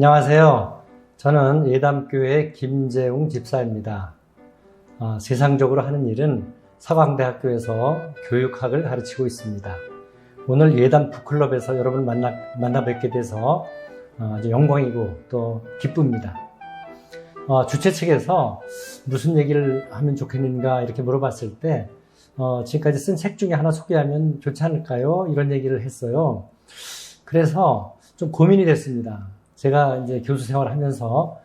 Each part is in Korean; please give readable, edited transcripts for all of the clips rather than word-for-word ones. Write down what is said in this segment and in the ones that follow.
안녕하세요. 저는 예담교회 김재웅 집사입니다. 세상적으로 하는 일은 서강대학교에서 교육학을 가르치고 있습니다. 오늘 예담 북클럽에서 여러분을 만나 뵙게 돼서 아주 영광이고 또 기쁩니다. 주최 측에서 무슨 얘기를 하면 좋겠는가 이렇게 물어봤을 때 지금까지 쓴 책 중에 하나 소개하면 좋지 않을까요? 이런 얘기를 했어요. 그래서 좀 고민이 됐습니다. 제가 이제 교수 생활을 하면서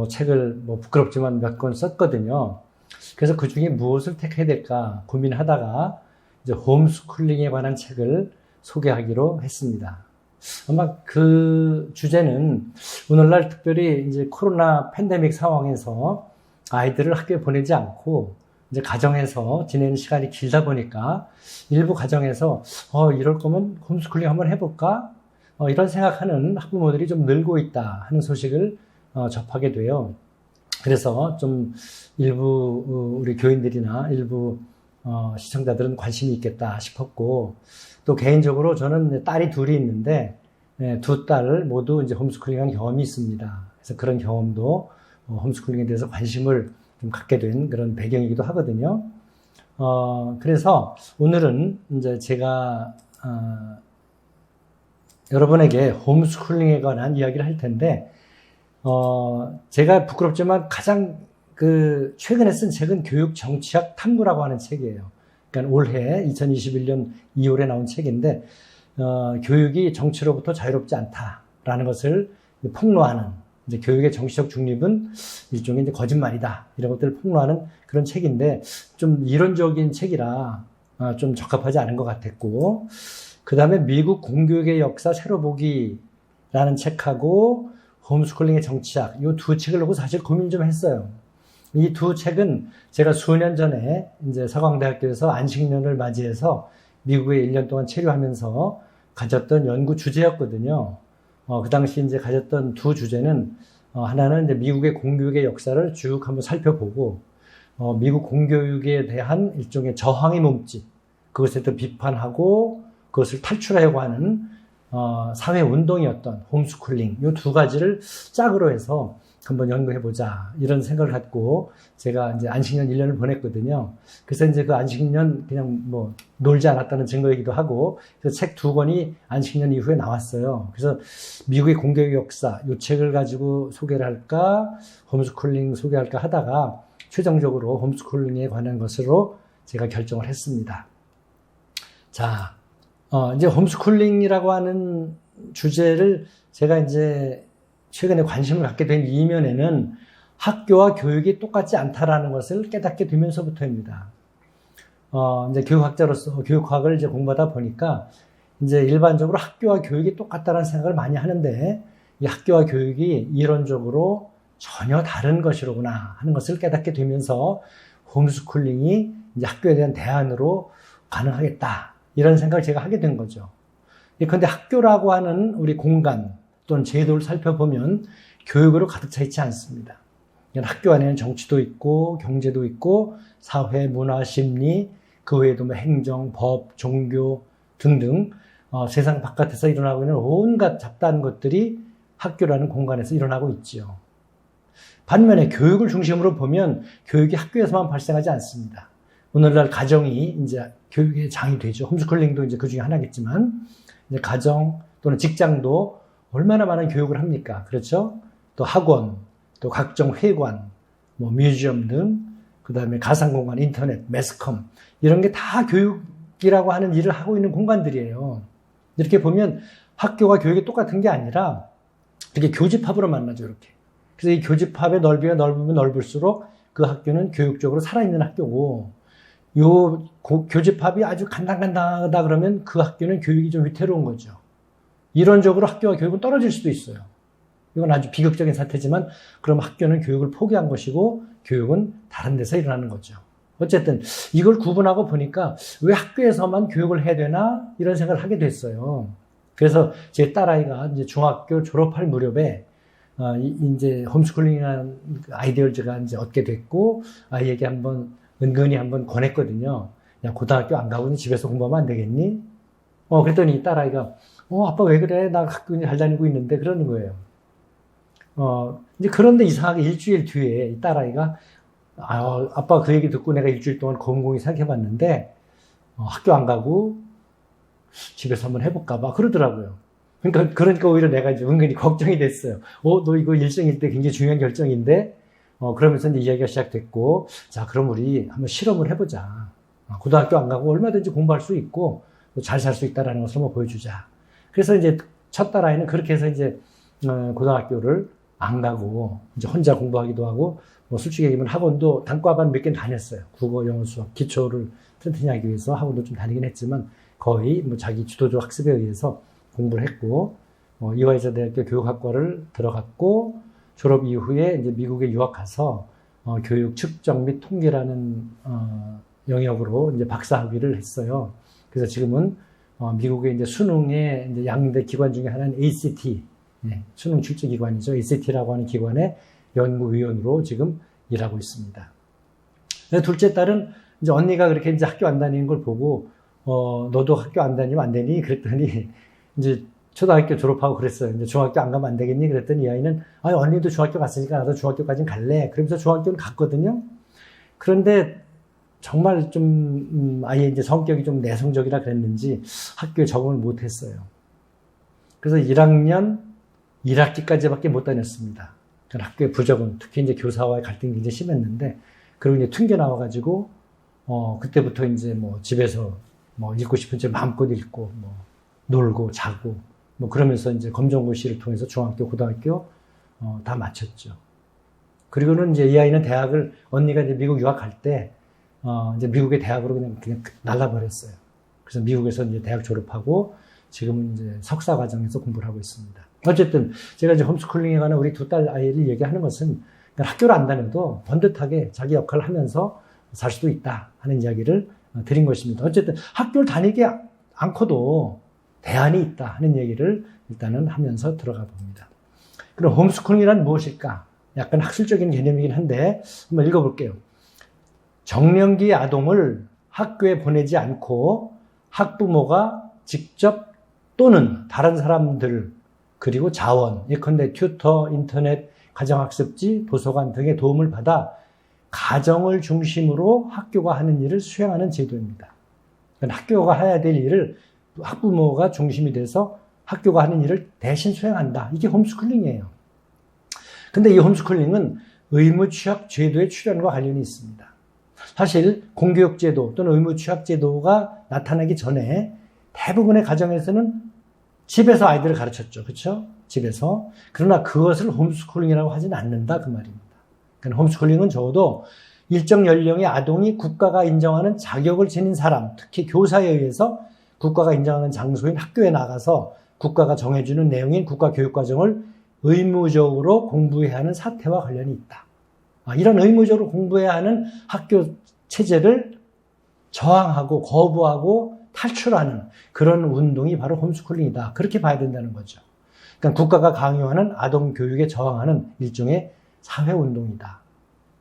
책을 부끄럽지만 몇 권 썼거든요. 그래서 그 중에 무엇을 택해야 될까 고민하다가 이제 홈스쿨링에 관한 책을 소개하기로 했습니다. 아마 그 주제는 오늘날 특별히 이제 코로나 팬데믹 상황에서 아이들을 학교에 보내지 않고 이제 가정에서 지내는 시간이 길다 보니까 일부 가정에서 이럴 거면 홈스쿨링 한번 해볼까? 이런 생각하는 학부모들이 좀 늘고 있다 하는 소식을 접하게 돼요. 그래서 좀 일부 우리 교인들이나 일부 시청자들은 관심이 있겠다 싶었고, 또 개인적으로 저는 딸이 둘이 있는데 두 딸을 모두 이제 홈스쿨링한 경험이 있습니다. 그래서 그런 경험도 홈스쿨링에 대해서 관심을 좀 갖게 된 그런 배경이기도 하거든요. 그래서 오늘은 이제 제가 여러분에게 홈스쿨링에 관한 이야기를 할 텐데, 제가 부끄럽지만 가장 최근에 쓴 책은 교육 정치학 탐구라고 하는 책이에요. 그러니까 올해 2021년 2월에 나온 책인데, 교육이 정치로부터 자유롭지 않다라는 것을 폭로하는, 이제 교육의 정치적 중립은 일종의 이제 거짓말이다. 이런 것들을 폭로하는 그런 책인데, 좀 이론적인 책이라 좀 적합하지 않은 것 같았고, 그 다음에 미국 공교육의 역사 새로 보기라는 책하고 홈스쿨링의 정치학, 이 두 책을 놓고 사실 고민 좀 했어요. 이 두 책은 제가 수년 전에 이제 서강대학교에서 안식년을 맞이해서 미국에 1년 동안 체류하면서 가졌던 연구 주제였거든요. 그 당시 이제 가졌던 두 주제는, 하나는 이제 미국의 공교육의 역사를 쭉 한번 살펴보고, 미국 공교육에 대한 일종의 저항의 몸짓, 그것에 또 비판하고 그것을 탈출하려고 하는 사회운동이었던 홈스쿨링, 이 두 가지를 짝으로 해서 한번 연구해보자 이런 생각을 갖고 제가 이제 안식년 1년을 보냈거든요. 그래서 이제 그 안식년 그냥 놀지 않았다는 증거이기도 하고, 그래서 책 두 권이 안식년 이후에 나왔어요. 그래서 미국의 공교육 역사, 이 책을 가지고 소개를 할까 홈스쿨링 소개할까 하다가 최종적으로 홈스쿨링에 관한 것으로 제가 결정을 했습니다. 자, 이제 홈스쿨링이라고 하는 주제를 제가 이제 최근에 관심을 갖게 된 이면에는 학교와 교육이 똑같지 않다라는 것을 깨닫게 되면서부터입니다. 이제 교육학자로서 교육학을 이제 공부하다 보니까 이제 일반적으로 학교와 교육이 똑같다는 생각을 많이 하는데, 이 학교와 교육이 이론적으로 전혀 다른 것이로구나 하는 것을 깨닫게 되면서 홈스쿨링이 이제 학교에 대한 대안으로 가능하겠다. 이런 생각을 제가 하게 된 거죠. 그런데 학교라고 하는 우리 공간 또는 제도를 살펴보면 교육으로 가득 차 있지 않습니다. 학교 안에는 정치도 있고 경제도 있고 사회, 문화, 심리, 그 외에도 행정, 법, 종교 등등 세상 바깥에서 일어나고 있는 온갖 잡다한 것들이 학교라는 공간에서 일어나고 있지요. 반면에 교육을 중심으로 보면 교육이 학교에서만 발생하지 않습니다. 오늘날 가정이 이제 교육의 장이 되죠. 홈스쿨링도 이제 그 중에 하나겠지만, 이제 가정 또는 직장도 얼마나 많은 교육을 합니까? 그렇죠? 또 학원, 또 각종 회관, 뮤지엄 등, 그 다음에 가상공간, 인터넷, 매스컴, 이런 게 다 교육이라고 하는 일을 하고 있는 공간들이에요. 이렇게 보면 학교가 교육이 똑같은 게 아니라 이렇게 교집합으로 만나죠, 이렇게. 그래서 이 교집합의 넓이가 넓으면 넓을수록 그 학교는 교육적으로 살아있는 학교고, 요 교집합이 아주 간당간당하다 그러면 그 학교는 교육이 좀 위태로운 거죠. 이론적으로 학교와 교육은 떨어질 수도 있어요. 이건 아주 비극적인 사태지만, 그럼 학교는 교육을 포기한 것이고 교육은 다른 데서 일어나는 거죠. 어쨌든 이걸 구분하고 보니까 왜 학교에서만 교육을 해야 되나 이런 생각을 하게 됐어요. 그래서 제 딸아이가 이제 중학교 졸업할 무렵에 이제 홈스쿨링이라는 아이디어를 이제 얻게 됐고, 아이에게 은근히 한번 권했거든요. 야, 고등학교 안 가고 집에서 공부하면 안 되겠니? 그랬더니 딸아이가 아빠 왜 그래? 나 학교 잘 다니고 있는데 그러는 거예요. 이제 그런데 이상하게 일주일 뒤에 이 딸아이가 아빠 그 얘기 듣고 내가 일주일 동안 곰곰이 생각해 봤는데 학교 안 가고 집에서 한번 해볼까 봐 그러더라고요. 그러니까 오히려 내가 이제 은근히 걱정이 됐어요. 너 이거 일생일 때 굉장히 중요한 결정인데 그러면서 이제 이야기가 시작됐고, 자, 그럼 우리 한번 실험을 해보자. 고등학교 안 가고 얼마든지 공부할 수 있고 잘 살 수 있다라는 것을 한번 보여주자. 그래서 이제 첫 딸아이는 그렇게 해서 이제 고등학교를 안 가고 이제 혼자 공부하기도 하고, 뭐 솔직히 얘기하면 학원도 단과반 몇 개 다녔어요. 국어, 영어, 수학 기초를 튼튼히 하기 위해서 학원도 좀 다니긴 했지만 거의 뭐 자기 주도적 학습에 의해서 공부를 했고, 이화여자대학교 교육학과를 들어갔고, 졸업 이후에 이제 미국에 유학 가서 교육 측정 및 통계라는 영역으로 이제 박사학위를 했어요. 그래서 지금은 미국의 이제 수능의 이제 양대 기관 중에 하나는 ACT, 수능 출제 기관이죠. ACT라고 하는 기관의 연구위원으로 지금 일하고 있습니다. 둘째 딸은 이제 언니가 그렇게 이제 학교 안 다니는 걸 보고 너도 학교 안 다니면 안 되니? 그랬더니 이제 초등학교 졸업하고 그랬어요. 이제 중학교 안 가면 안 되겠니? 그랬더니 이 아이는 언니도 중학교 갔으니까 나도 중학교까지는 갈래. 그러면서 중학교는 갔거든요. 그런데 정말 좀 아이의 이제 성격이 좀 내성적이라 그랬는지 학교에 적응을 못 했어요. 그래서 1학년 1학기까지밖에 못 다녔습니다. 학교의 부적응, 특히 이제 교사와의 갈등이 굉장히 심했는데, 그리고 이제 튕겨 나와가지고 그때부터 이제 뭐 집에서 뭐 읽고 싶은 책 마음껏 읽고 뭐 놀고 자고 뭐 그러면서 이제 검정고시를 통해서 중학교, 고등학교 다 마쳤죠. 그리고는 이제 이 아이는 대학을, 언니가 이제 미국 유학 갈 때 이제 미국의 대학으로 그냥 날라버렸어요. 그래서 미국에서 이제 대학 졸업하고 지금은 이제 석사 과정에서 공부를 하고 있습니다. 어쨌든 제가 이제 홈스쿨링에 관한 우리 두 딸 아이를 얘기하는 것은 학교를 안 다녀도 번듯하게 자기 역할을 하면서 살 수도 있다 하는 이야기를 드린 것입니다. 어쨌든 학교를 다니지 않고도 대안이 있다 하는 얘기를 일단은 하면서 들어가 봅니다. 그럼 홈스쿨링이란 무엇일까? 약간 학술적인 개념이긴 한데 한번 읽어볼게요. 정년기 아동을 학교에 보내지 않고 학부모가 직접 또는 다른 사람들 그리고 자원, 예컨대 튜터, 인터넷, 가정학습지, 도서관 등의 도움을 받아 가정을 중심으로 학교가 하는 일을 수행하는 제도입니다. 그러니까 학교가 해야 될 일을 학부모가 중심이 돼서 학교가 하는 일을 대신 수행한다. 이게 홈스쿨링이에요. 근데 이 홈스쿨링은 의무 취학 제도의 출현과 관련이 있습니다. 사실 공교육 제도 또는 의무 취학 제도가 나타나기 전에 대부분의 가정에서는 집에서 아이들을 가르쳤죠. 그렇죠? 집에서. 그러나 그것을 홈스쿨링이라고 하지는 않는다 그 말입니다. 그러니까 홈스쿨링은 적어도 일정 연령의 아동이 국가가 인정하는 자격을 지닌 사람, 특히 교사에 의해서 국가가 인정하는 장소인 학교에 나가서 국가가 정해주는 내용인 국가교육과정을 의무적으로 공부해야 하는 사태와 관련이 있다. 이런 의무적으로 공부해야 하는 학교 체제를 저항하고 거부하고 탈출하는 그런 운동이 바로 홈스쿨링이다. 그렇게 봐야 된다는 거죠. 그러니까 국가가 강요하는 아동 교육에 저항하는 일종의 사회운동이다.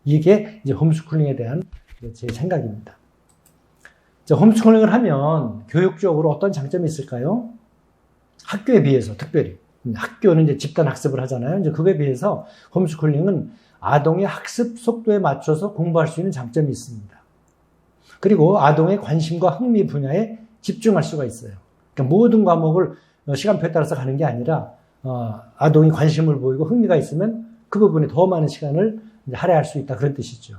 이게 이제 홈스쿨링에 대한 제 생각입니다. 자, 홈스쿨링을 하면 교육적으로 어떤 장점이 있을까요? 학교에 비해서 특별히. 학교는 이제 집단 학습을 하잖아요. 이제 그거에 비해서 홈스쿨링은 아동의 학습 속도에 맞춰서 공부할 수 있는 장점이 있습니다. 그리고 아동의 관심과 흥미 분야에 집중할 수가 있어요. 그러니까 모든 과목을 시간표에 따라서 가는 게 아니라 아동이 관심을 보이고 흥미가 있으면 그 부분에 더 많은 시간을 할애할 수 있다. 그런 뜻이죠.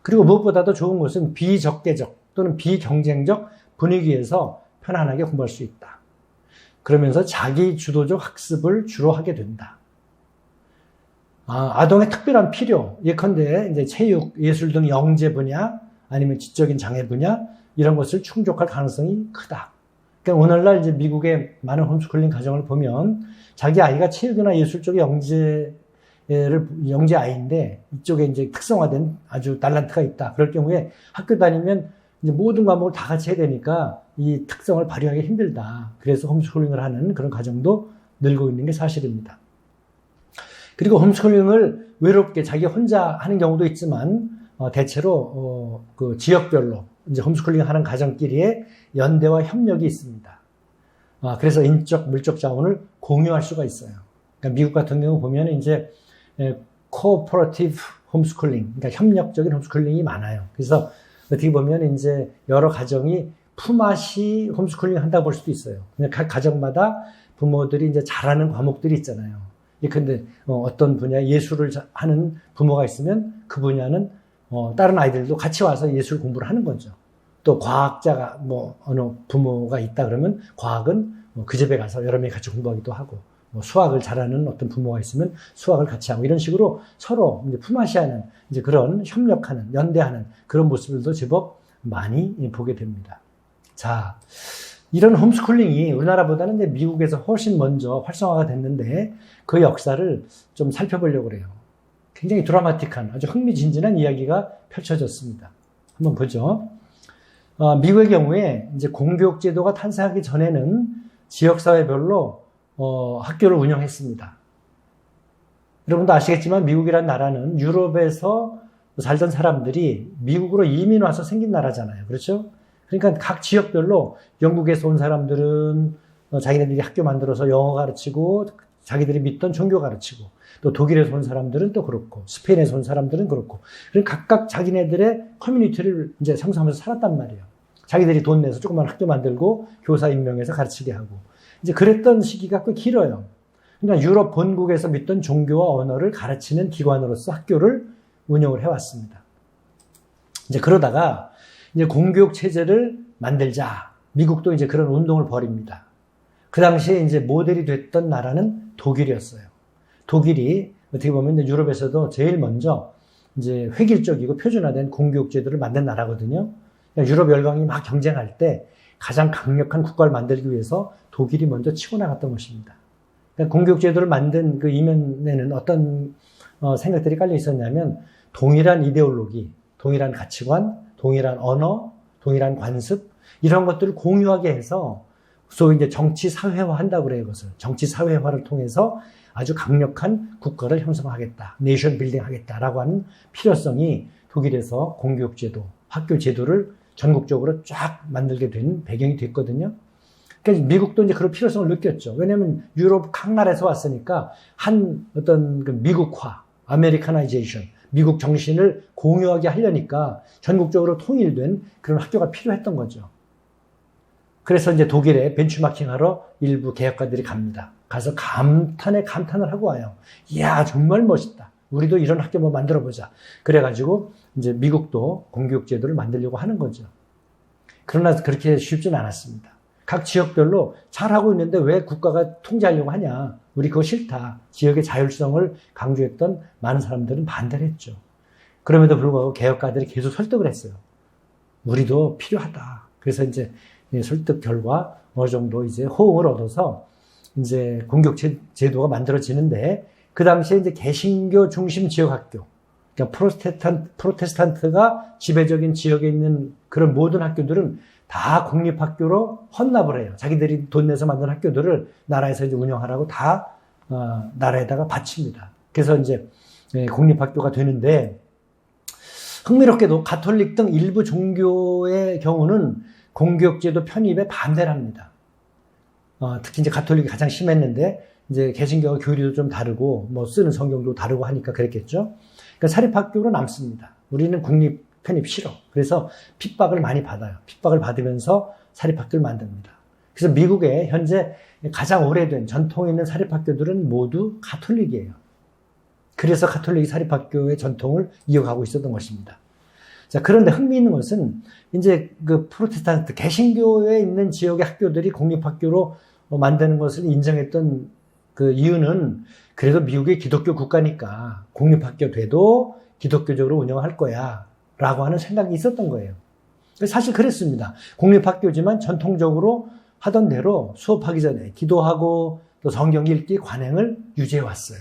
그리고 무엇보다도 좋은 것은 비적대적 또는 비경쟁적 분위기에서 편안하게 공부할 수 있다. 그러면서 자기 주도적 학습을 주로 하게 된다. 아동의 특별한 필요, 예컨대 이제 체육, 예술 등 영재 분야, 아니면 지적인 장애 분야, 이런 것을 충족할 가능성이 크다. 그러니까 오늘날 이제 미국의 많은 홈스쿨링 가정을 보면 자기 아이가 체육이나 예술 쪽의 영재 아이인데 이쪽에 이제 특성화된 아주 달란트가 있다. 그럴 경우에 학교 다니면 이제 모든 과목을 다 같이 해야 되니까 이 특성을 발휘하기 힘들다. 그래서 홈스쿨링을 하는 그런 가정도 늘고 있는 게 사실입니다. 그리고 홈스쿨링을 외롭게 자기 혼자 하는 경우도 있지만 대체로 그 지역별로 이제 홈스쿨링 하는 가정끼리의 연대와 협력이 있습니다. 그래서 인적, 물적 자원을 공유할 수가 있어요. 그러니까 미국 같은 경우 보면 이제 코오퍼레이티브 홈스쿨링, 그러니까 협력적인 홈스쿨링이 많아요. 그래서 어떻게 보면 이제 여러 가정이 품앗이 홈스쿨링 한다고 볼 수도 있어요. 각 가정마다 부모들이 이제 잘하는 과목들이 있잖아요. 근데 어떤 분야 예술을 하는 부모가 있으면 그 분야는 다른 아이들도 같이 와서 예술 공부를 하는 거죠. 또 과학자가 어느 부모가 있다 그러면 과학은 그 집에 가서 여러 명이 같이 공부하기도 하고, 수학을 잘하는 어떤 부모가 있으면 수학을 같이 하고, 이런 식으로 서로 이제 품앗이하는 이제 그런 협력하는, 연대하는 그런 모습들도 제법 많이 보게 됩니다. 자, 이런 홈스쿨링이 우리나라보다는 이제 미국에서 훨씬 먼저 활성화가 됐는데 그 역사를 좀 살펴보려고 그래요. 굉장히 드라마틱한 아주 흥미진진한 이야기가 펼쳐졌습니다. 한번 보죠. 미국의 경우에 이제 공교육 제도가 탄생하기 전에는 지역사회별로 학교를 운영했습니다. 여러분도 아시겠지만 미국이란 나라는 유럽에서 살던 사람들이 미국으로 이민 와서 생긴 나라잖아요. 그렇죠? 그러니까 각 지역별로 영국에서 온 사람들은 자기네들이 학교 만들어서 영어 가르치고 자기들이 믿던 종교 가르치고, 또 독일에서 온 사람들은 또 그렇고, 스페인에서 온 사람들은 그렇고, 각각 자기네들의 커뮤니티를 이제 형성하면서 살았단 말이에요. 자기들이 돈 내서 조그만 학교 만들고 교사 임명해서 가르치게 하고, 이제 그랬던 시기가 꽤 길어요. 그러니까 유럽 본국에서 믿던 종교와 언어를 가르치는 기관으로서 학교를 운영을 해왔습니다. 이제 그러다가 이제 공교육 체제를 만들자. 미국도 이제 그런 운동을 벌입니다. 그 당시에 이제 모델이 됐던 나라는 독일이었어요. 독일이 어떻게 보면 이제 유럽에서도 제일 먼저 이제 획일적이고 표준화된 공교육 제도를 만든 나라거든요. 그러니까 유럽 열강이 막 경쟁할 때 가장 강력한 국가를 만들기 위해서 독일이 먼저 치고 나갔던 것입니다. 그러니까 공교육 제도를 만든 그 이면에는 어떤 생각들이 깔려 있었냐면, 동일한 이데올로기, 동일한 가치관, 동일한 언어, 동일한 관습, 이런 것들을 공유하게 해서 소위 이제 정치 사회화 한다고 그래요. 이것을 정치 사회화를 통해서 아주 강력한 국가를 형성하겠다, 네이션 빌딩 하겠다라고 하는 필요성이 독일에서 공교육 제도, 학교 제도를 전국적으로 쫙 만들게 된 배경이 됐거든요. 그러니까 미국도 이제 그런 필요성을 느꼈죠. 왜냐하면 유럽 각 나라에서 왔으니까 한 어떤 그 미국화, 아메리카나이제이션, 미국 정신을 공유하게 하려니까 전국적으로 통일된 그런 학교가 필요했던 거죠. 그래서 이제 독일에 벤치마킹하러 일부 개혁가들이 갑니다. 가서 감탄을 하고 와요. 이야, 정말 멋있다. 우리도 이런 학교 뭐 만들어보자. 그래가지고 이제 미국도 공교육 제도를 만들려고 하는 거죠. 그러나 그렇게 쉽지는 않았습니다. 각 지역별로 잘하고 있는데 왜 국가가 통제하려고 하냐. 우리 그거 싫다. 지역의 자율성을 강조했던 많은 사람들은 반대를 했죠. 그럼에도 불구하고 개혁가들이 계속 설득을 했어요. 우리도 필요하다. 그래서 이제 설득 결과 어느 정도 이제 호응을 얻어서 이제 공교육 제도가 만들어지는데, 그 당시에 이제 개신교 중심 지역 학교, 그러니까 프로테스탄트가 지배적인 지역에 있는 그런 모든 학교들은 다 공립학교로 헌납을 해요. 자기들이 돈 내서 만든 학교들을 나라에서 이제 운영하라고 다 나라에다가 바칩니다. 그래서 이제 공립학교가 되는데, 흥미롭게도 가톨릭 등 일부 종교의 경우는 공교육제도 편입에 반대를 합니다. 특히 이제 가톨릭이 가장 심했는데, 이제 개신교와 교리도 좀 다르고, 뭐 쓰는 성경도 다르고 하니까 그랬겠죠. 그러니까 사립학교로 남습니다. 우리는 국립 편입 싫어. 그래서 핍박을 많이 받아요. 핍박을 받으면서 사립학교를 만듭니다. 그래서 미국에 현재 가장 오래된 전통이 있는 사립학교들은 모두 가톨릭이에요. 그래서 가톨릭이 사립학교의 전통을 이어가고 있었던 것입니다. 자, 그런데 흥미있는 것은 이제 그 프로테스탄트 개신교에 있는 지역의 학교들이 공립학교로 만드는 것을 인정했던 그 이유는, 그래도 미국의 기독교 국가니까 공립학교 돼도 기독교적으로 운영할 거야 라고 하는 생각이 있었던 거예요. 사실 그랬습니다. 공립학교지만 전통적으로 하던 대로 수업하기 전에 기도하고 또 성경 읽기, 관행을 유지해 왔어요.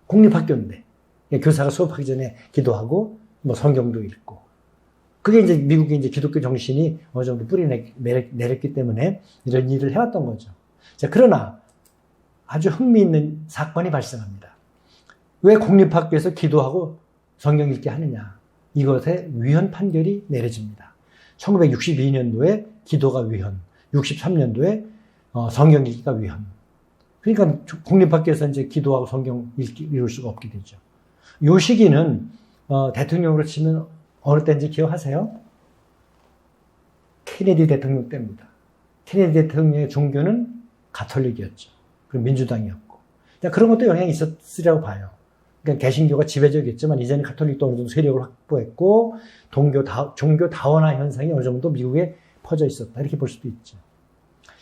공립학교인데 교사가 수업하기 전에 기도하고 뭐 성경도 읽고, 그게 이제 미국의 이제 기독교 정신이 어느 정도 뿌리 내렸기 때문에 이런 일을 해왔던 거죠. 자, 그러나 아주 흥미있는 사건이 발생합니다. 왜 공립학교에서 기도하고 성경 읽기 하느냐? 이것에 위헌 판결이 내려집니다. 1962년도에 기도가 위헌, 63년도에 성경 읽기가 위험. 그러니까 공립학교에서 이제 기도하고 성경 읽을 수가 없게 되죠. 요 시기는 대통령으로 치면 어느 때인지 기억하세요? 케네디 대통령 때입니다. 케네디 대통령의 종교는 가톨릭이었죠. 그리고 민주당이었고. 그런 것도 영향이 있었으리라고 봐요. 그러니까 개신교가 지배적이었지만 이제는 가톨릭도 어느 정도 세력을 확보했고 종교 다원화 현상이 어느 정도 미국에 퍼져 있었다. 이렇게 볼 수도 있죠.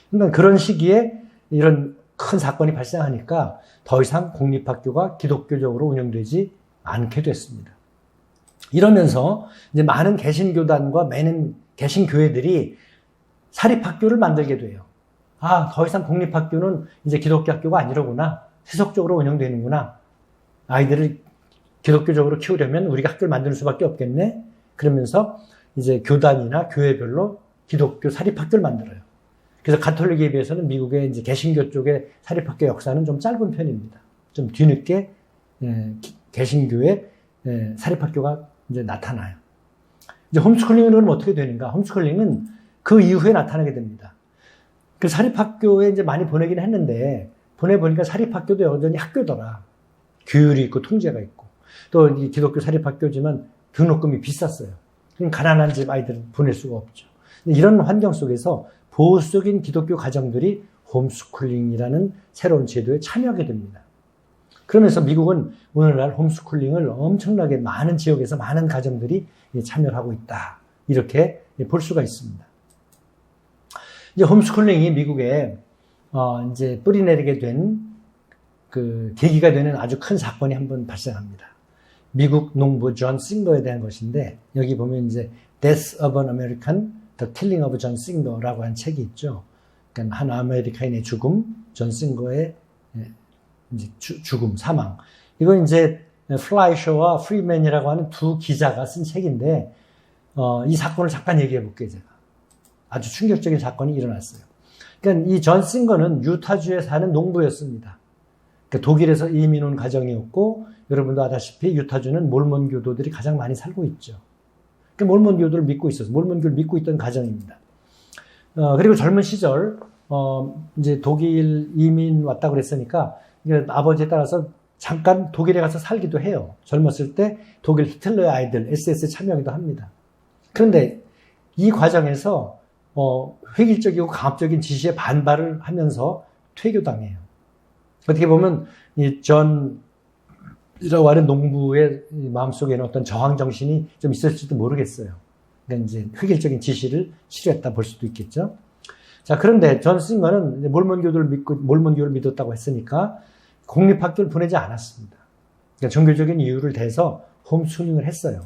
그러니까 그런 시기에 이런 큰 사건이 발생하니까 더 이상 공립학교가 기독교적으로 운영되지 않게 됐습니다. 이러면서 이제 많은 개신교단과 많은 개신교회들이 사립학교를 만들게 돼요. 더 이상 공립학교는 이제 기독교 학교가 아니로구나. 세속적으로 운영되는구나. 아이들을 기독교적으로 키우려면 우리가 학교를 만들 수밖에 없겠네. 그러면서 이제 교단이나 교회별로 기독교 사립학교를 만들어요. 그래서 가톨릭에 비해서는 미국의 이제 개신교 쪽의 사립학교 역사는 좀 짧은 편입니다. 좀 뒤늦게 개신교의 사립학교가 이제 나타나요. 이제 홈스쿨링은 그럼 어떻게 되는가? 홈스쿨링은 그 이후에 나타나게 됩니다. 그 사립학교에 이제 많이 보내긴 했는데 보내보니까 사립학교도 여전히 학교더라. 규율이 있고 통제가 있고 또 기독교 사립학교지만 등록금이 비쌌어요. 그럼 가난한 집 아이들은 보낼 수가 없죠. 이런 환경 속에서 보수적인 기독교 가정들이 홈스쿨링이라는 새로운 제도에 참여하게 됩니다. 그러면서 미국은 오늘날 홈스쿨링을 엄청나게 많은 지역에서 많은 가정들이 참여를 하고 있다. 이렇게 볼 수가 있습니다. 이제 홈스쿨링이 미국에 이제 뿌리내리게 된 그 계기가 되는 아주 큰 사건이 한번 발생합니다. 미국 농부 존 싱거에 대한 것인데 여기 보면 이제 Death of an American, The Killing of John Singer라고 하는 책이 있죠. 그러니까 한 아메리카인의 죽음, 존 싱거의 이제 죽음, 사망. 이건 이제 플라이셔와 프리맨이라고 하는 두 기자가 쓴 책인데 이 사건을 잠깐 얘기해 볼게요, 제가. 아주 충격적인 사건이 일어났어요. 그러니까 이 존 싱거는 유타주에 사는 농부였습니다. 그러니까 독일에서 이민 온 가정이었고 여러분도 아다시피 유타주는 몰몬 교도들이 가장 많이 살고 있죠. 그러니까 몰몬 교도를 믿고 있어서 몰몬교를 믿고 있던 가정입니다. 그리고 젊은 시절 이제 독일 이민 왔다고 그랬으니까 아버지에 따라서 잠깐 독일에 가서 살기도 해요. 젊었을 때 독일 히틀러의 아이들 SS에 참여하기도 합니다. 그런데 이 과정에서 획일적이고 강압적인 지시에 반발을 하면서 퇴교당해요. 어떻게 보면 이 존이라고 하는 농부의 마음속에는 어떤 저항 정신이 좀 있을지도 모르겠어요. 그러니까 이제 획일적인 지시를 실현했다 볼 수도 있겠죠. 자, 그런데 존 싱거는 몰몬교를 믿었다고 했으니까 공립학교를 보내지 않았습니다. 그러니까 종교적인 이유를 대서 홈스쿨링을 했어요.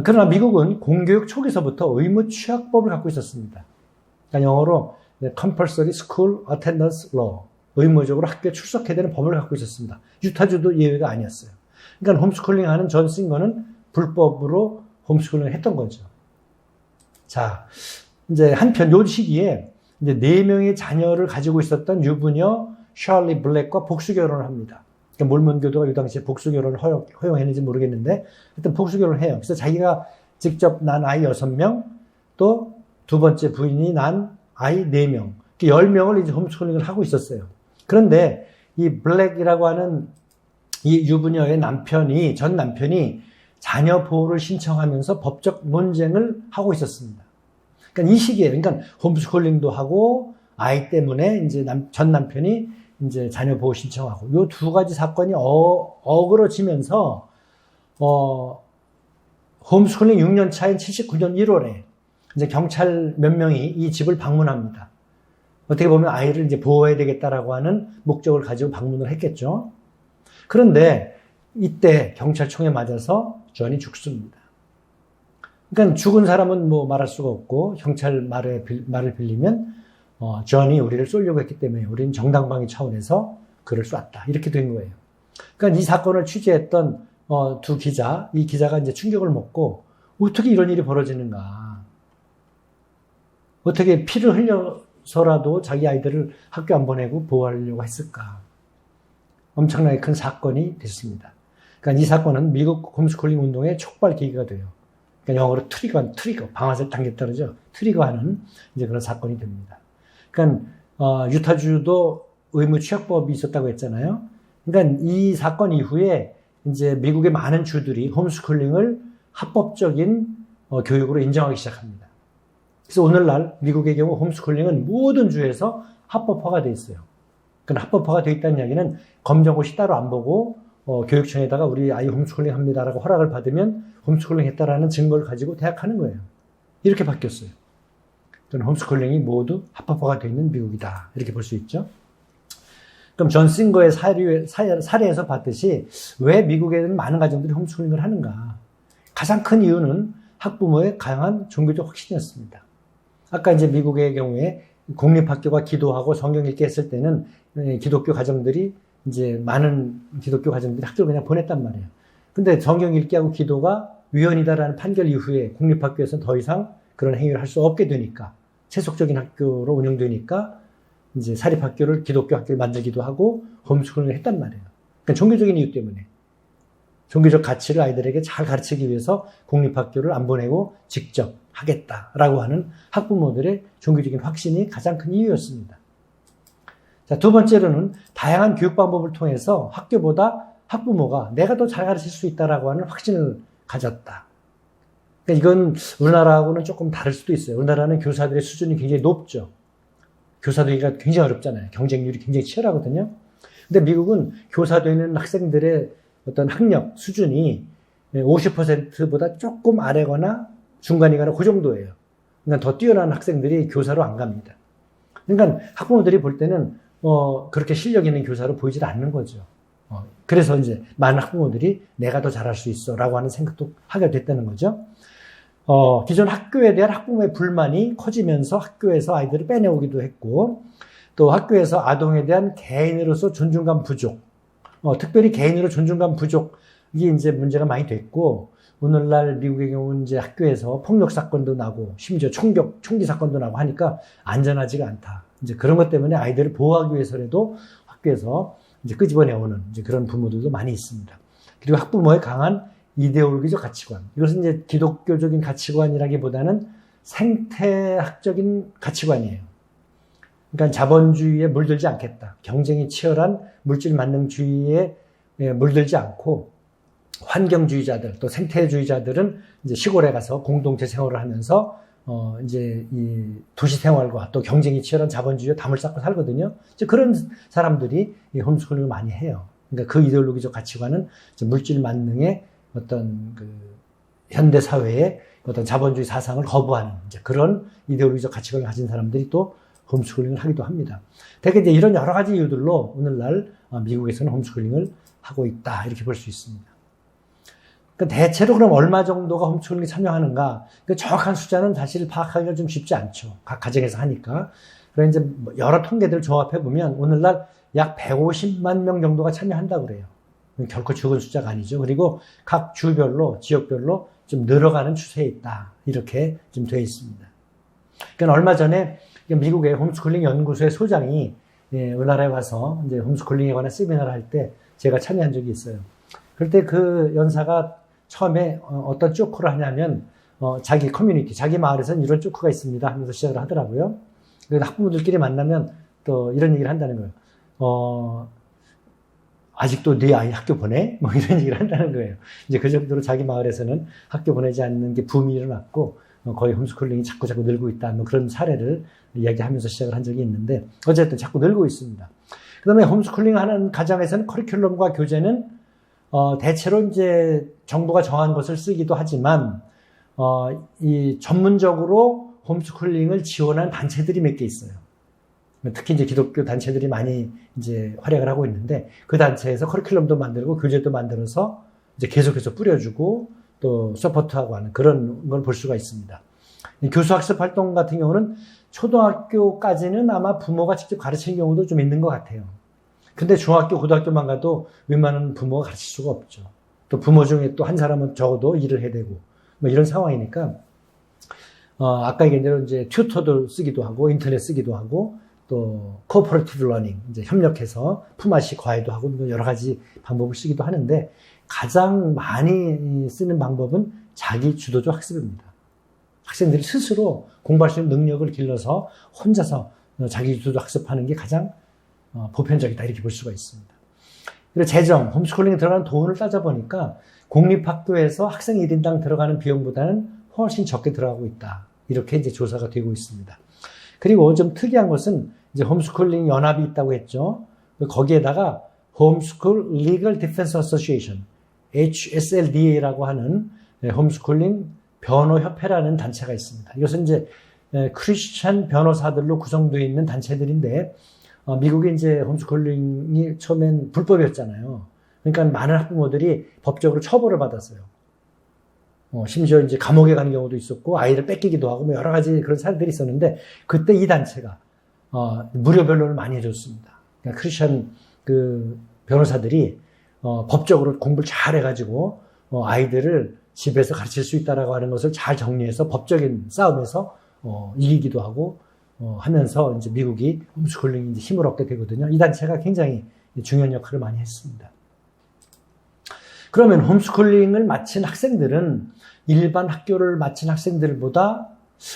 그러나 미국은 공교육 초기서부터 의무 취학법을 갖고 있었습니다. 그러니까 영어로 Compulsory School Attendance Law, 의무적으로 학교에 출석해야 되는 법을 갖고 있었습니다. 유타주도 예외가 아니었어요. 그러니까 홈스쿨링 하는 존 싱거는 불법으로 홈스쿨링을 했던 거죠. 자, 이제 한편 요 시기에 이제 4명의 자녀를 가지고 있었던 유부녀 셜리 블랙과 복수 결혼을 합니다. 그러니까 몰몬교도가 이 당시에 복수 결혼을 허용했는지 모르겠는데 하여튼 복수 결혼을 해요. 그래서 자기가 직접 난 아이 6명, 또 두 번째 부인이 난 아이 4명, 10명을 이제 홈스쿨링을 하고 있었어요. 그런데 이 블랙이라고 하는 이 유부녀의 전 남편이 자녀 보호를 신청하면서 법적 논쟁을 하고 있었습니다. 그러니까 이 시기에, 그러니까 홈스쿨링도 하고 아이 때문에 이제 전 남편이 이제 자녀 보호 신청하고 요 두 가지 사건이 어그러지면서 홈스쿨링 6년 차인 79년 1월에 이제 경찰 몇 명이 이 집을 방문합니다. 어떻게 보면 아이를 이제 보호해야 되겠다라고 하는 목적을 가지고 방문을 했겠죠. 그런데 이때 경찰총에 맞아서 존이 죽습니다. 그러니까 죽은 사람은 뭐 말할 수가 없고 경찰 말을 빌리면 존이 우리를 쏘려고 했기 때문에 우리는 정당방위 차원에서 그를 쐈다. 이렇게 된 거예요. 그러니까 이 사건을 취재했던 두 기자, 이 기자가 이제 충격을 먹고 어떻게 이런 일이 벌어지는가. 어떻게 피를 흘려서라도 자기 아이들을 학교 안 보내고 보호하려고 했을까. 엄청나게 큰 사건이 됐습니다. 그러니까 이 사건은 미국 홈스쿨링 운동의 촉발 계기가 돼요. 그러니까 영어로 트리거, 방아쇠 당겼다 그러죠. 트리거하는 이제 그런 사건이 됩니다. 그러니까 유타주도 의무 취약법이 있었다고 했잖아요. 그러니까 이 사건 이후에 이제 미국의 많은 주들이 홈스쿨링을 합법적인 교육으로 인정하기 시작합니다. 그래서 오늘날 미국의 경우 홈스쿨링은 모든 주에서 합법화가 돼 있어요. 그러니까 합법화가 돼 있다는 이야기는 검정고시 따로 안 보고 교육청에다가 우리 아이 홈스쿨링 합니다라고 허락을 받으면 홈스쿨링 했다라는 증거를 가지고 대학하는 거예요. 이렇게 바뀌었어요. 그럼 홈스쿨링이 모두 합법화가 되어 있는 미국이다. 이렇게 볼 수 있죠. 그럼 존 싱거의 사례에서 봤듯이 왜 미국에는 많은 가정들이 홈스쿨링을 하는가? 가장 큰 이유는 학부모의 강한 종교적 확신이었습니다. 아까 이제 미국의 경우에 공립학교가 기도하고 성경 읽기 했을 때는 기독교 가정들이 이제 많은 기독교 가정들이 학교를 그냥 보냈단 말이에요. 근데 성경 읽기하고 기도가 위헌이다라는 판결 이후에 공립학교에서는 더 이상 그런 행위를 할 수 없게 되니까 세속적인 학교로 운영되니까 이제 사립학교를 기독교 학교를 만들기도 하고 홈스쿨링을 했단 말이에요. 그러니까 종교적인 이유 때문에. 종교적 가치를 아이들에게 잘 가르치기 위해서 공립학교를 안 보내고 직접 하겠다라고 하는 학부모들의 종교적인 확신이 가장 큰 이유였습니다. 자, 두 번째로는 다양한 교육 방법을 통해서 학교보다 학부모가 내가 더 잘 가르칠 수 있다라고 하는 확신을 가졌다. 그러니까 이건 우리나라하고는 조금 다를 수도 있어요. 우리나라는 교사들의 수준이 굉장히 높죠. 교사 되기가 굉장히 어렵잖아요. 경쟁률이 굉장히 치열하거든요. 근데 미국은 교사 되는 학생들의 어떤 학력 수준이 50%보다 조금 아래거나 중간이거나 그 정도예요. 그러니까 더 뛰어난 학생들이 교사로 안 갑니다. 그러니까 학부모들이 볼 때는 그렇게 실력 있는 교사로 보이질 않는 거죠. 그래서 이제 많은 학부모들이 내가 더 잘할 수 있어 라고 하는 생각도 하게 됐다는 거죠. 기존 학교에 대한 학부모의 불만이 커지면서 학교에서 아이들을 빼내오기도 했고, 또 학교에서 아동에 대한 개인으로서 존중감 부족, 특별히 개인으로 존중감 부족이 이제 문제가 많이 됐고, 오늘날 미국의 경우는 이제 학교에서 폭력 사건도 나고, 심지어 총기 사건도 나고 하니까 안전하지가 않다. 이제 그런 것 때문에 아이들을 보호하기 위해서라도 학교에서 이제 끄집어내오는 이제 그런 부모들도 많이 있습니다. 그리고 학부모의 강한 이데올로기적 가치관. 이것은 이제 기독교적인 가치관이라기보다는 생태학적인 가치관이에요. 그러니까 자본주의에 물들지 않겠다. 경쟁이 치열한 물질 만능주의에 물들지 않고 환경주의자들 또 생태주의자들은 이제 시골에 가서 공동체 생활을 하면서 이제 이 도시 생활과 또 경쟁이 치열한 자본주의에 담을 쌓고 살거든요. 이제 그런 사람들이 이 홈스쿨링을 많이 해요. 그러니까 그 이데올로기적 가치관은 물질 만능의 어떤 그 현대 사회의 어떤 자본주의 사상을 거부하는 이제 그런 이데올로기적 가치관을 가진 사람들이 또 홈스쿨링을 하기도 합니다. 대개 이제 이런 여러 가지 이유들로 오늘날 미국에서는 홈스쿨링을 하고 있다 이렇게 볼 수 있습니다. 그러니까 대체로 그럼 얼마 정도가 홈스쿨링에 참여하는가? 그 정확한 숫자는 사실 파악하기가 좀 쉽지 않죠. 각 가정에서 하니까. 그래서 이제 여러 통계들을 종합해 보면 오늘날 약 150만 명 정도가 참여한다고 그래요. 결코 적은 숫자가 아니죠. 그리고 각 주별로, 지역별로 좀 늘어가는 추세에 있다. 이렇게 좀 되어 있습니다. 그러니까 얼마 전에 미국의 홈스쿨링 연구소의 소장이 우리나라에 와서 이제 홈스쿨링에 관한 세미나를 할 때 제가 참여한 적이 있어요. 그럴 때 그 연사가 처음에 어떤 쪼크를 하냐면 자기 커뮤니티, 자기 마을에서는 이런 쪼크가 있습니다 하면서 시작을 하더라고요. 그래서 학부모들끼리 만나면 또 이런 얘기를 한다는 거예요. 아직도 네 아이 학교 보내? 뭐 이런 얘기를 한다는 거예요. 이제 그 정도로 자기 마을에서는 학교 보내지 않는 게 붐이 일어났고 거의 홈스쿨링이 자꾸 늘고 있다. 뭐 그런 사례를 이야기하면서 시작을 한 적이 있는데 어쨌든 자꾸 늘고 있습니다. 그 다음에 홈스쿨링 하는 가정에서는 커리큘럼과 교재는 대체로 이제 정부가 정한 것을 쓰기도 하지만 이 전문적으로 홈스쿨링을 지원하는 단체들이 몇 개 있어요. 특히 이제 기독교 단체들이 많이 이제 활약을 하고 있는데 그 단체에서 커리큘럼도 만들고 교재도 만들어서 이제 계속해서 뿌려주고 또 서포트하고 하는 그런 걸 볼 수가 있습니다. 교수 학습 활동 같은 경우는 초등학교까지는 아마 부모가 직접 가르치는 경우도 좀 있는 것 같아요. 근데 중학교, 고등학교만 가도 웬만한 부모가 가르칠 수가 없죠. 또 부모 중에 또 한 사람은 적어도 일을 해야 되고 뭐 이런 상황이니까 아까 얘기한 대로 이제 튜터도 쓰기도 하고 인터넷 쓰기도 하고 또 코퍼레이티브 러닝 이제 협력해서 품앗이 과외도 하고 여러 가지 방법을 쓰기도 하는데 가장 많이 쓰는 방법은 자기 주도적 학습입니다. 학생들이 스스로 공부할 수 있는 능력을 길러서 혼자서 자기 주도 학습하는 게 가장 보편적이다 이렇게 볼 수가 있습니다. 그리고 재정, 홈스쿨링에 들어가는 돈을 따져보니까 공립학교에서 학생 1인당 들어가는 비용보다는 훨씬 적게 들어가고 있다. 이렇게 이제 조사가 되고 있습니다. 그리고 좀 특이한 것은 이제 홈스쿨링 연합이 있다고 했죠. 거기에다가 홈스쿨 리걸 디펜스 어소시에이션, HSLDA라고 하는 홈스쿨링 변호협회라는 단체가 있습니다. 이것은 이제 크리스찬 변호사들로 구성되어 있는 단체들인데, 미국에 이제 홈스쿨링이 처음엔 불법이었잖아요. 그러니까 많은 학부모들이 법적으로 처벌을 받았어요. 심지어 이제 감옥에 가는 경우도 있었고, 아이를 뺏기기도 하고, 뭐 여러 가지 그런 사례들이 있었는데, 그때 이 단체가, 무료 변론을 많이 해줬습니다. 그러니까 크리스천 변호사들이, 법적으로 공부를 잘 해가지고, 아이들을 집에서 가르칠 수 있다라고 하는 것을 잘 정리해서 법적인 싸움에서, 이기기도 하고, 하면서 이제 미국이 홈스쿨링이 이제 힘을 얻게 되거든요. 이 단체가 굉장히 중요한 역할을 많이 했습니다. 그러면 홈스쿨링을 마친 학생들은 일반 학교를 마친 학생들보다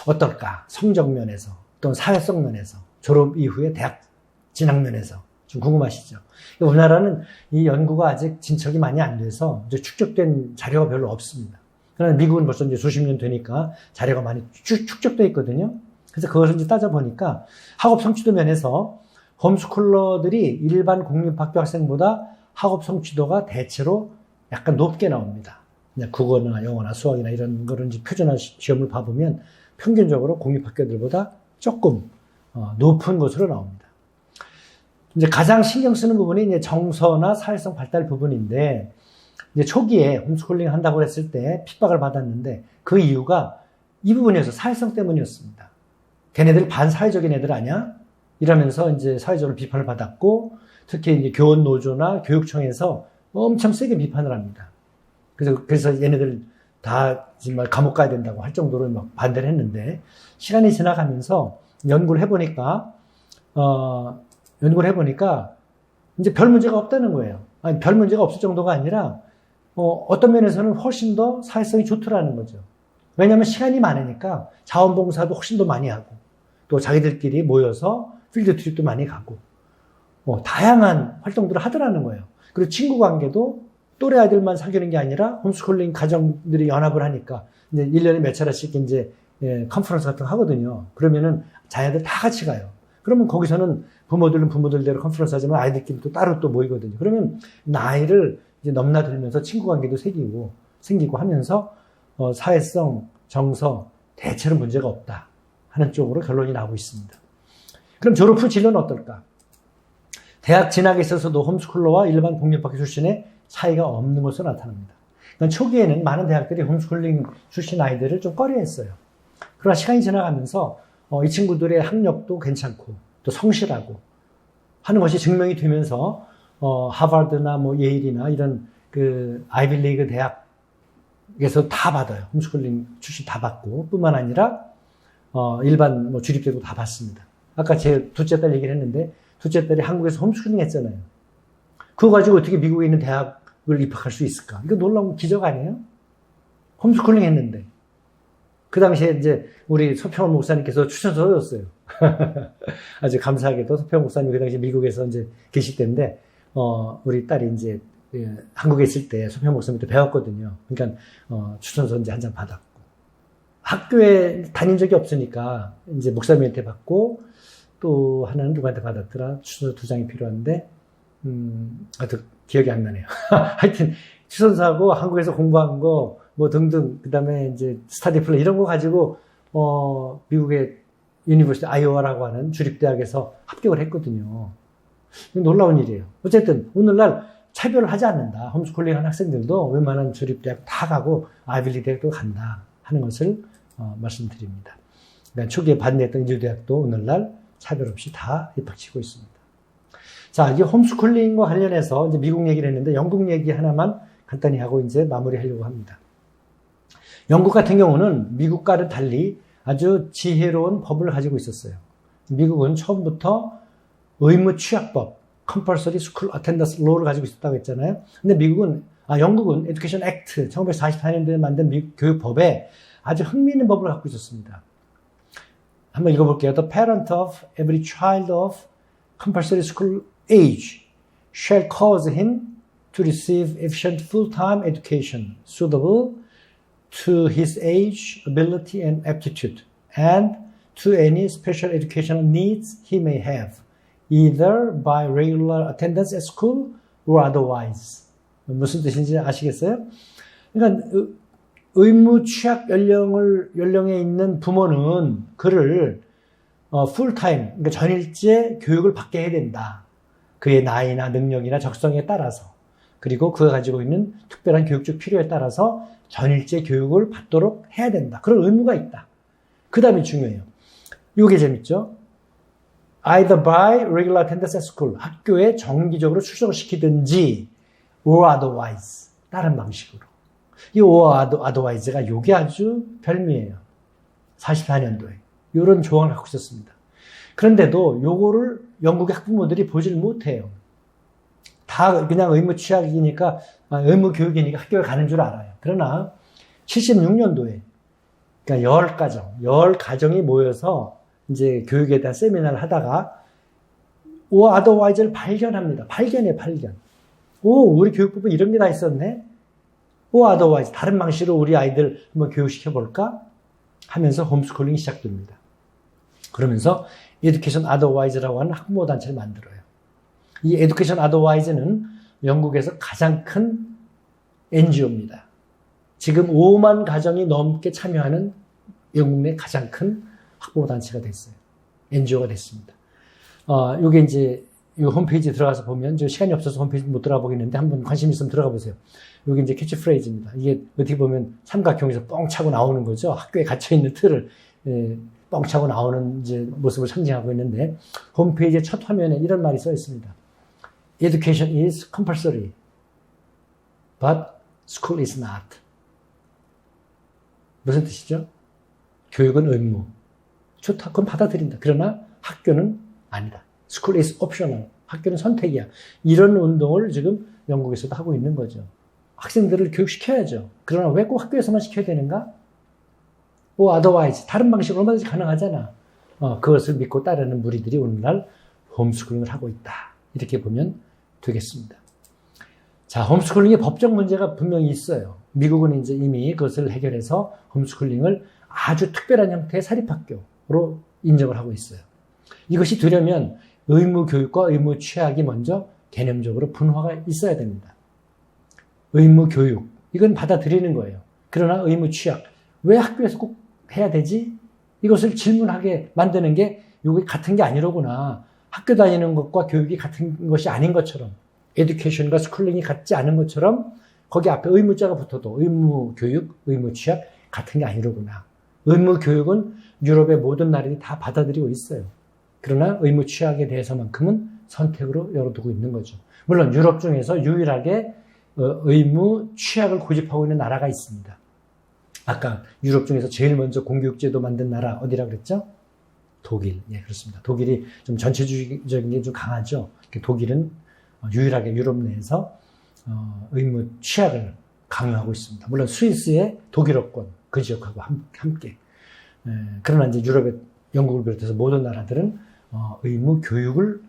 어떨까? 성적 면에서 또는 사회성 면에서 졸업 이후에 대학 진학 면에서 좀 궁금하시죠? 우리나라는 이 연구가 아직 진척이 많이 안 돼서 이제 축적된 자료가 별로 없습니다. 그러나 미국은 벌써 이제 수십 년 되니까 자료가 많이 축적되어 있거든요. 그래서 그것을 이제 따져보니까 학업 성취도 면에서 홈스쿨러들이 일반 공립학교 학생보다 학업 성취도가 대체로 약간 높게 나옵니다. 그냥 국어나 영어나 수학이나 이런 거를 이제 표준화 시험을 봐보면 평균적으로 공립학교들보다 조금 높은 것으로 나옵니다. 이제 가장 신경 쓰는 부분이 이제 정서나 사회성 발달 부분인데, 이제 초기에 홈스쿨링 한다고 했을 때 핍박을 받았는데 그 이유가 이 부분이어서 사회성 때문이었습니다. 걔네들 반사회적인 애들 아니야? 이러면서 이제 사회적으로 비판을 받았고, 특히 이제 교원 노조나 교육청에서 엄청 세게 비판을 합니다. 그래서 얘네들 다 정말 감옥 가야 된다고 할 정도로 막 반대를 했는데, 시간이 지나가면서 연구를 해보니까 이제 별 문제가 없다는 거예요. 아니, 별 문제가 없을 정도가 아니라 어떤 면에서는 훨씬 더 사회성이 좋더라는 거죠. 왜냐하면 시간이 많으니까 자원봉사도 훨씬 더 많이 하고, 또 자기들끼리 모여서 필드 트립도 많이 가고, 다양한 활동들을 하더라는 거예요. 그리고 친구 관계도 또래 아이들만 사귀는 게 아니라 홈스쿨링 가정들이 연합을 하니까 이제 1년에 몇 차례씩 이제 컨퍼런스 같은 거 하거든요. 그러면은 자녀들 다 같이 가요. 그러면 거기서는 부모들은 부모들대로 컨퍼런스 하지만 아이들끼리 또 따로 또 모이거든요. 그러면 나이를 이제 넘나들면서 친구 관계도 생기고 하면서 사회성, 정서 대체로 문제가 없다 하는 쪽으로 결론이 나오고 있습니다. 그럼 졸업 후 진로는 어떨까? 대학 진학에 있어서도 홈스쿨러와 일반 공립학교 출신의 차이가 없는 것으로 나타납니다. 그러니까 초기에는 많은 대학들이 홈스쿨링 출신 아이들을 좀 꺼려했어요. 그러나 시간이 지나가면서 이 친구들의 학력도 괜찮고 또 성실하고 하는 것이 증명이 되면서 하버드나 뭐 예일이나 이런 아이비리그 대학에서 다 받아요. 홈스쿨링 출신 다 받고, 뿐만 아니라 일반 뭐 주립대도 다 받습니다. 아까 제 둘째 딸 얘기를 했는데, 둘째 딸이 한국에서 홈스쿨링 했잖아요. 그거 가지고 어떻게 미국에 있는 대학을 입학할 수 있을까? 이거 놀라운 기적 아니에요? 홈스쿨링 했는데. 그 당시에 이제 우리 서평원 목사님께서 추천서 줬어요. 아주 감사하게도 서평원 목사님 그 당시 미국에서 이제 계실 때인데, 우리 딸이 이제 한국에 있을 때 서평원 목사님한테 배웠거든요. 그러니까 추천서 이제 한 장 받았고, 학교에 다닌 적이 없으니까 이제 목사님한테 받고, 또 하나는 누구한테 받았더라? 추천서 2장이 필요한데, 하여튼 기억이 안 나네요. 하여튼 추천서하고 한국에서 공부한 거 뭐 등등, 그 다음에 이제 스터디 플랜 이런 거 가지고 미국의 유니버시티 아이오와라고 하는 주립대학에서 합격을 했거든요. 놀라운 일이에요. 어쨌든 오늘날 차별을 하지 않는다. 홈스쿨링 한 학생들도 웬만한 주립대학 다 가고 아이비리 대학도 간다 하는 것을 말씀드립니다. 그러니까 초기에 반대했던 인주대학도 오늘날 차별 없이 다 입학시키고 있습니다. 자, 이제 홈스쿨링과 관련해서 이제 미국 얘기를 했는데 영국 얘기 하나만 간단히 하고 이제 마무리하려고 합니다. 영국 같은 경우는 미국과는 달리 아주 지혜로운 법을 가지고 있었어요. 미국은 처음부터 의무 취약법, Compulsory School Attendance Law를 가지고 있었다고 했잖아요. 근데 영국은 Education Act 1944년도에 만든 미국 교육법에 아주 흥미있는 법을 갖고 있었습니다. 한번 읽어볼게요. The parent of every child of compulsory school age shall cause him to receive efficient full-time education suitable to his age, ability, and aptitude, and to any special educational needs he may have, either by regular attendance at school or otherwise. 무슨 뜻인지 아시겠어요? 그러니까 의무 취학 연령에 있는 부모는 그를 풀타임, 그러니까 전일제 교육을 받게 해야 된다. 그의 나이나 능력이나 적성에 따라서, 그리고 그가 가지고 있는 특별한 교육적 필요에 따라서 전일제 교육을 받도록 해야 된다. 그런 의무가 있다. 그 다음이 중요해요. 이게 재밌죠? Either by regular attendance at school, 학교에 정기적으로 출석을 시키든지, or otherwise, 다른 방식으로. 이 or otherwise가 이게 아주 별미예요. 44년도에. 이런 조항을 갖고 있었습니다. 그런데도 요거를 영국의 학부모들이 보질 못해요. 다 그냥 의무 취학이니까, 의무 교육이니까 학교에 가는 줄 알아요. 그러나 76년도에, 그러니까 10가정이 모여서 이제 교육에 대한 세미나를 하다가 or otherwise를 발견합니다. 발견. 우리 교육부는 이런 게 다 있었네? or otherwise, 다른 방식으로 우리 아이들 한번 교육시켜볼까? 하면서 홈스쿨링이 시작됩니다. 그러면서 Education Otherwise라고 하는 학부모 단체를 만들어요. 이 Education Otherwise는 영국에서 가장 큰 NGO입니다. 지금 5만 가정이 넘게 참여하는 영국 내 가장 큰 학부모 단체가 됐어요. NGO가 됐습니다. 요게 이제 이 홈페이지에 들어가서 보면, 저 시간이 없어서 홈페이지 못 들어가 보겠는데 한번 관심 있으면 들어가 보세요. 요게 이제 캐치프레이즈입니다. 이게 어떻게 보면 삼각형에서 뻥 차고 나오는 거죠. 학교에 갇혀있는 틀을 뻥 차고 나오는 이제 모습을 상징하고 있는데, 홈페이지의 첫 화면에 이런 말이 써 있습니다. Education is compulsory, but school is not. 무슨 뜻이죠? 교육은 의무. 좋다. 그건 받아들인다. 그러나 학교는 아니다. School is optional. 학교는 선택이야. 이런 운동을 지금 영국에서도 하고 있는 거죠. 학생들을 교육시켜야죠. 그러나 왜 꼭 학교에서만 시켜야 되는가? or otherwise, 다른 방식으로 얼마든지 가능하잖아. 그것을 믿고 따르는 무리들이 오늘날 홈스쿨링을 하고 있다. 이렇게 보면 되겠습니다. 자, 홈스쿨링의 법적 문제가 분명히 있어요. 미국은 이제 이미 그것을 해결해서 홈스쿨링을 아주 특별한 형태의 사립학교로 인정을 하고 있어요. 이것이 되려면 의무 교육과 의무 취학이 먼저 개념적으로 분화가 있어야 됩니다. 의무 교육, 이건 받아들이는 거예요. 그러나 의무 취학, 왜 학교에서 꼭 해야 되지? 이것을 질문하게 만드는 게 이게 같은 게 아니로구나. 학교 다니는 것과 교육이 같은 것이 아닌 것처럼, 에듀케이션과 스쿨링이 같지 않은 것처럼 거기 앞에 의무자가 붙어도 의무 교육, 의무 취학 같은 게 아니로구나. 의무 교육은 유럽의 모든 나라들이 다 받아들이고 있어요. 그러나 의무 취학에 대해서만큼은 선택으로 열어두고 있는 거죠. 물론 유럽 중에서 유일하게 의무 취학을 고집하고 있는 나라가 있습니다. 아까 유럽 중에서 제일 먼저 공교육제도 만든 나라 어디라 그랬죠? 독일. 예, 그렇습니다. 독일이 좀 전체주의적인 게 좀 강하죠. 독일은 유일하게 유럽 내에서 의무 취학을 강요하고 있습니다. 물론 스위스의 독일어권 그 지역하고 함께. 그러나 이제 유럽의 영국을 비롯해서 모든 나라들은 의무 교육을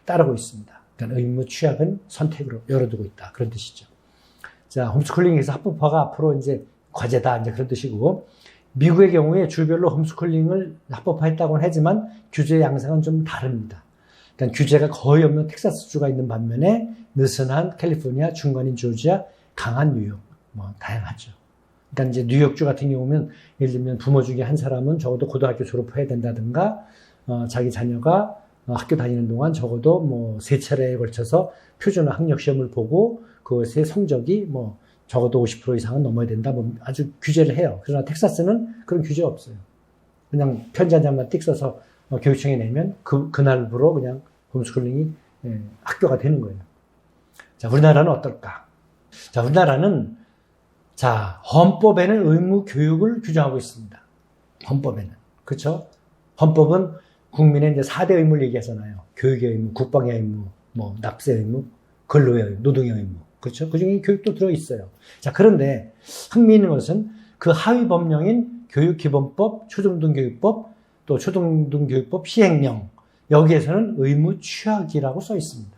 따르고 있습니다. 그러니까 의무 취학은 선택으로 열어두고 있다. 그런 뜻이죠. 자, 홈스쿨링에서 합법화가 앞으로 이제 과제다. 이제 그런 뜻이고, 미국의 경우에 주별로 홈스쿨링을 합법화했다고는 하지만 규제 양상은 좀 다릅니다. 그러니까 규제가 거의 없는 텍사스주가 있는 반면에 느슨한 캘리포니아, 중간인 조지아, 강한 뉴욕, 다양하죠. 그러니까 이제 뉴욕주 같은 경우는 예를 들면 부모 중에 한 사람은 적어도 고등학교 졸업해야 된다든가, 자기 자녀가 학교 다니는 동안 적어도 3차례에 걸쳐서 표준화 학력 시험을 보고 그것의 성적이 적어도 50% 이상은 넘어야 된다. 아주 규제를 해요. 그러나 텍사스는 그런 규제 없어요. 그냥 편지 한 장만 띡 써서 교육청에 내면 그날부로 그냥 홈스쿨링이 학교가 되는 거예요. 자, 우리나라는 어떨까? 자, 우리나라는 헌법에는 의무 교육을 규정하고 있습니다. 헌법에는. 그렇죠? 헌법은 국민의 이제 4대 의무를 얘기하잖아요. 교육의 의무, 국방의 의무, 납세 의무, 근로의 의무, 노동의 의무. 그렇죠? 그 중에 교육도 들어있어요. 자, 그런데 흥미있는 것은 그 하위 법령인 교육기본법, 초중등교육법, 또 초등교육법 시행령, 여기에서는 의무 취하기라고 써 있습니다.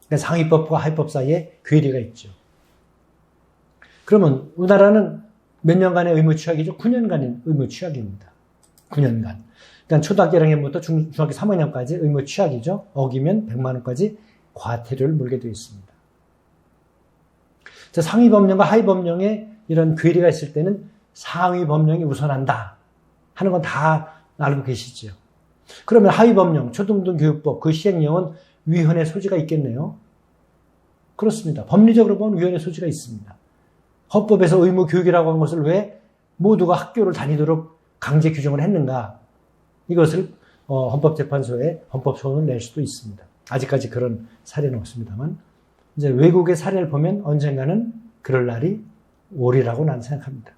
그러니까 상위법과 하위법 사이에 괴리가 있죠. 그러면 우리나라는 몇 년간의 의무 취하기죠? 9년간의 의무 취하기입니다. 9년간. 그러니까 초등학교 1학년부터 중학교 3학년까지 의무 취하기죠. 어기면 100만 원까지 과태료를 물게 되어 있습니다. 자, 상위 법령과 하위 법령에 이런 괴리가 있을 때는 상위 법령이 우선한다 하는 건 다 알고 계시죠. 그러면 하위 법령, 초등교육법 그 시행령은 위헌의 소지가 있겠네요. 그렇습니다. 법리적으로 보면 위헌의 소지가 있습니다. 헌법에서 의무 교육이라고 한 것을 왜 모두가 학교를 다니도록 강제 규정을 했는가? 이것을 헌법재판소에 헌법소원을 낼 수도 있습니다. 아직까지 그런 사례는 없습니다만, 이제 외국의 사례를 보면 언젠가는 그럴 날이 오리라고 난 생각합니다.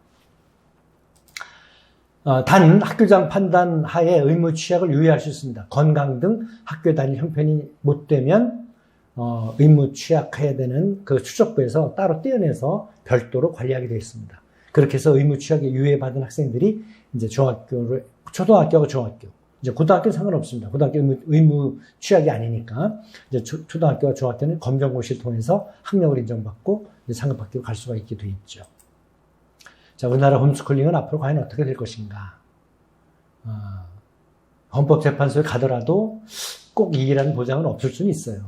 단 학교장 판단 하에 의무 취약을 유예할 수 있습니다. 건강 등 학교 다닐 형편이 못 되면 의무 취약해야 되는 그 추적부에서 따로 떼어내서 별도로 관리하게 되어 있습니다. 그렇게 해서 의무 취약에 유예받은 학생들이 이제 초등학교하고 중학교, 이제 고등학교는 상관없습니다. 고등학교 의무 취약이 아니니까 이제 초등학교와 중학교는 검정고시를 통해서 학력을 인정받고 이제 상급학교로 갈 수가 있게 되어 있죠. 자, 우리나라 홈스쿨링은 앞으로 과연 어떻게 될 것인가? 헌법재판소에 가더라도 꼭 이기라는 보장은 없을 수는 있어요.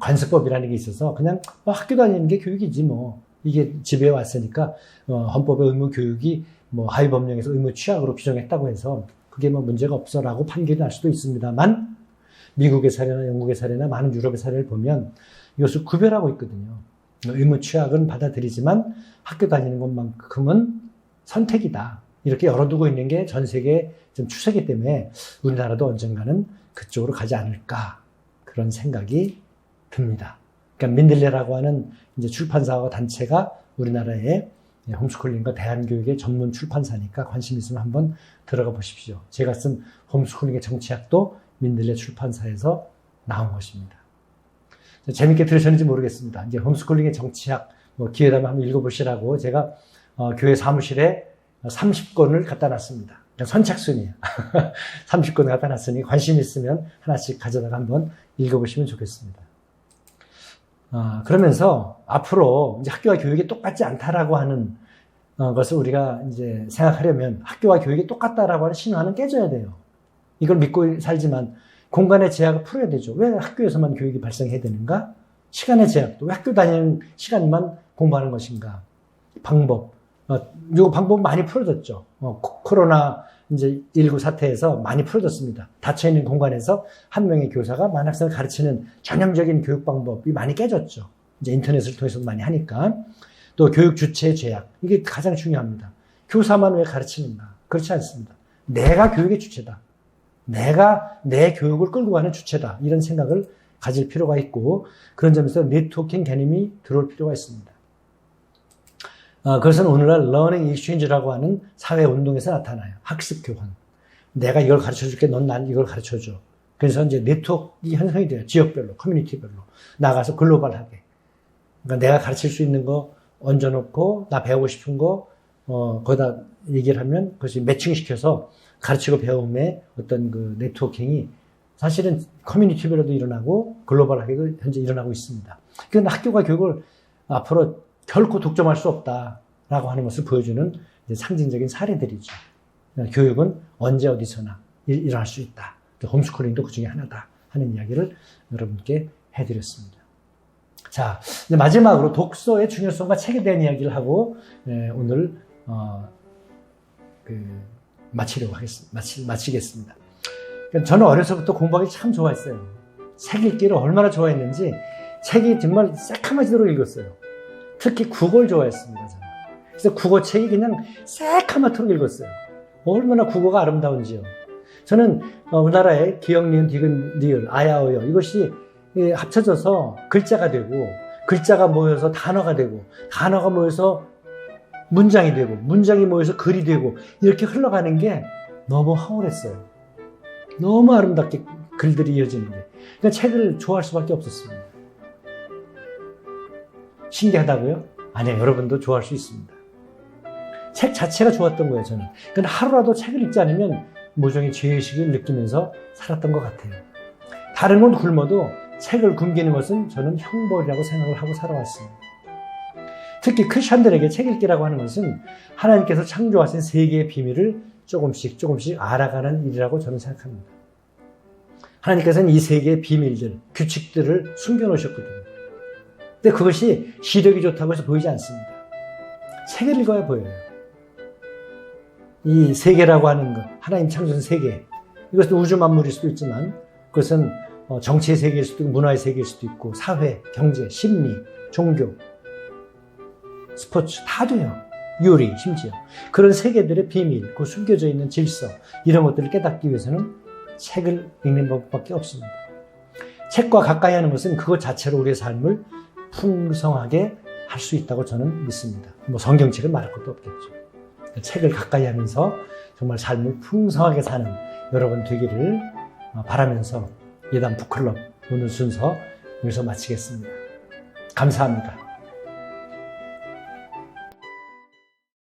관습법이라는 게 있어서 그냥 학교 다니는 게 교육이지 뭐. 이게 집에 왔으니까 헌법의 의무 교육이 뭐 하위 법령에서 의무 취약으로 규정했다고 해서 그게 뭐 문제가 없어라고 판결이 날 수도 있습니다만, 미국의 사례나 영국의 사례나 많은 유럽의 사례를 보면 이것을 구별하고 있거든요. 의무 취약은 받아들이지만 학교 다니는 것만큼은 선택이다. 이렇게 열어두고 있는 게 전 세계 좀 추세이기 때문에 우리나라도 언젠가는 그쪽으로 가지 않을까, 그런 생각이 듭니다. 그러니까 민들레라고 하는 이제 출판사와 단체가 우리나라의 홈스쿨링과 대안교육의 전문 출판사니까 관심 있으면 한번 들어가 보십시오. 제가 쓴 홈스쿨링의 정치학도 민들레 출판사에서 나온 것입니다. 재밌게 들으셨는지 모르겠습니다. 이제 홈스쿨링의 정치학 기회되면 한번 읽어보시라고 제가 교회 사무실에 30권을 갖다 놨습니다. 선착순이에요. 30권 갖다 놨으니 관심 있으면 하나씩 가져다가 한번 읽어보시면 좋겠습니다. 그러면서 앞으로 이제 학교와 교육이 똑같지 않다라고 하는 것을 우리가 이제 생각하려면 학교와 교육이 똑같다라고 하는 신화는 깨져야 돼요. 이걸 믿고 살지만 공간의 제약을 풀어야 되죠. 왜 학교에서만 교육이 발생해야 되는가? 시간의 제약도 왜 학교 다니는 시간만 공부하는 것인가? 방법. 요 방법 많이 풀어졌죠. 코로나 이제 19 사태에서 많이 풀어졌습니다. 닫혀있는 공간에서 한 명의 교사가 만 학생을 가르치는 전형적인 교육 방법이 많이 깨졌죠. 이제 인터넷을 통해서도 많이 하니까. 또 교육 주체의 제약. 이게 가장 중요합니다. 교사만 왜 가르치는가? 그렇지 않습니다. 내가 교육의 주체다. 내가 내 교육을 끌고 가는 주체다. 이런 생각을 가질 필요가 있고, 그런 점에서 네트워킹 개념이 들어올 필요가 있습니다. 그것은 오늘날 러닝 익스체인지라고 하는 사회 운동에서 나타나요. 학습 교환. 내가 이걸 가르쳐 줄게, 넌 난 이걸 가르쳐 줘. 그래서 이제 네트워크가 형성이 돼요. 지역별로, 커뮤니티별로. 나가서 글로벌하게. 그러니까 내가 가르칠 수 있는 거 얹어놓고, 나 배우고 싶은 거, 거기다 얘기를 하면 그것이 매칭시켜서 가르치고 배움의 어떤 그 네트워킹이 사실은 커뮤니티별로도 일어나고 글로벌하게 현재 일어나고 있습니다. 그런데 학교가 교육을 앞으로 결코 독점할 수 없다라고 하는 것을 보여주는 이제 상징적인 사례들이죠. 교육은 언제 어디서나 일어날 수 있다. 홈스쿨링도 그 중에 하나다 하는 이야기를 여러분께 해드렸습니다. 자, 이제 마지막으로 독서의 중요성과 책에 대한 이야기를 하고 오늘 마치겠습니다. 저는 어려서부터 공부하기 참 좋아했어요. 책 읽기를 얼마나 좋아했는지 책이 정말 새카마지도록 읽었어요. 특히 국어를 좋아했습니다. 저는. 그래서 국어책이 그냥 새카맣도록 읽었어요. 얼마나 국어가 아름다운지요. 저는 우리나라의 기역, 니은, 디귿, 리을, 아야어여 이것이 합쳐져서 글자가 되고, 글자가 모여서 단어가 되고, 단어가 모여서 문장이 되고, 문장이 모여서 글이 되고, 이렇게 흘러가는 게 너무 황홀했어요. 너무 아름답게 글들이 이어지는 게. 그러니까 책을 좋아할 수밖에 없었습니다. 신기하다고요? 아니요, 여러분도 좋아할 수 있습니다. 책 자체가 좋았던 거예요, 저는. 근데 하루라도 책을 읽지 않으면 모종의 죄의식을 느끼면서 살았던 것 같아요. 다른 건 굶어도 책을 굶기는 것은 저는 형벌이라고 생각을 하고 살아왔습니다. 특히 크리스천들에게 책 읽기라고 하는 것은 하나님께서 창조하신 세계의 비밀을 조금씩 알아가는 일이라고 저는 생각합니다. 하나님께서는 이 세계의 비밀들, 규칙들을 숨겨놓으셨거든요. 근데 그것이 시력이 좋다고 해서 보이지 않습니다. 책을 읽어야 보여요. 이 세계라고 하는 것, 하나님 창조한 세계, 이것은 우주 만물일 수도 있지만 그것은 정치의 세계일 수도 있고 문화의 세계일 수도 있고 사회, 경제, 심리, 종교, 스포츠 다 돼요. 요리 심지어. 그런 세계들의 비밀, 그 숨겨져 있는 질서 이런 것들을 깨닫기 위해서는 책을 읽는 법밖에 없습니다. 책과 가까이 하는 것은 그것 자체로 우리의 삶을 풍성하게 할 수 있다고 저는 믿습니다. 성경책을 말할 것도 없겠죠. 책을 가까이 하면서 정말 삶을 풍성하게 사는 여러분 되기를 바라면서 예담 북클럽 오늘 순서 여기서 마치겠습니다. 감사합니다.